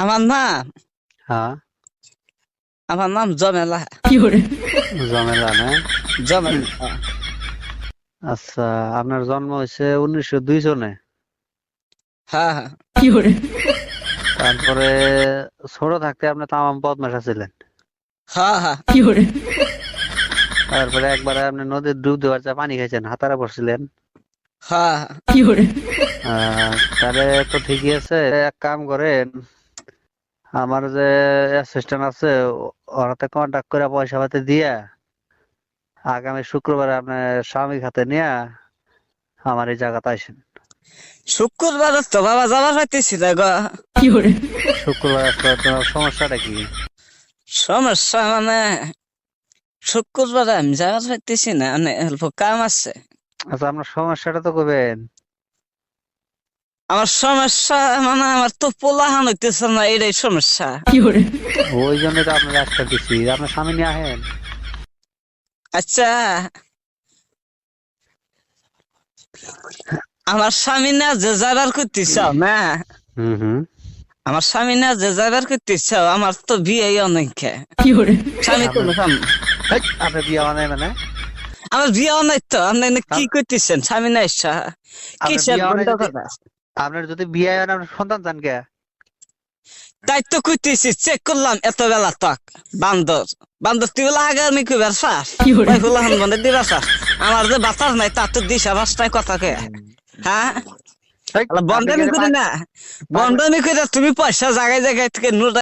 আমার নাম হ্যাঁ, আমার নাম জমেলা। জমেলা না? জমেলা। আচ্ছা, আপনার জন্ম হয়েছে 1902 সনে। হ্যাঁ হ্যাঁ তারপরে ছোট থাকতে আপনি তামাম বদমাশ ছিলেন। হ্যাঁ হ্যাঁ তারপরে একবারে আপনি নদীর ডুব দেওয়ার চা পানি খাইছেন, হাতারা পড়ছিলেন। হ্যাঁ তাহলে তো ঠিকই আছে। এক কাম করেন, আমার যে অ্যাসিস্ট্যান্ট আছে ওরাতে কন্টাক্ট করে পয়সা পাতি দিয়া আগামী শুক্রবারে আপনার স্বামীর হাতে নিয়ে আমার এই জায়গাতে আসেন। শুক্রবার তো বাবা যাবার পাইতেছি না গো। শুক্রবার আসলে তোমার সমস্যাটা কি? সমস্যা মানে শুক্রবার আমি যাবার পাইতেছি না, মানে অল্প কাম আছে। আচ্ছা, আপনার সমস্যাটা তো কবেন। আমার সমস্যা মানে আমার তো পোলাহান হইতেছে না, এটাই সমস্যা। ওই জন্য তো আপনার রাস্তা দিচ্ছি, আপনার স্বামী নিয়ে আহেন। আচ্ছা, আমার স্বামী না যে যাবার করতেছ না, হুম হুম। আমার স্বামী না যে যাবার করতেছ, আমার তো বিয়ে অনেক। স্বামী আপনার কোনো কাম। আপনার বিয়ে হয় নাই মানে? আমার বিয়ে অনেক তো, আপনি কি আপ- করতেছেন? স্বামী না ইচ্ছা আপনার কিসের বিয়ে হয় নাই বন্ধ যদি, কথা? আপনার যদি বিয়ে হয় না, আপনার সন্তান চান কে? তাই তো করতেছি, চেক করলাম এত বেলা তক। বান্দর বান্দর তুই বলে আগামী কইবার চাস, ওই ফুলাহান বন্ধে দিবার চাস। আমার যে বাতাস নাই তার তো দিশা বাস নাই কথা কে। হ্যাঁ, হেই, আপনি বন্ধামি গেলে করি না, বন্ধামি করে তুমি পয়সা জায়গায় জায়গায় থেকে নোট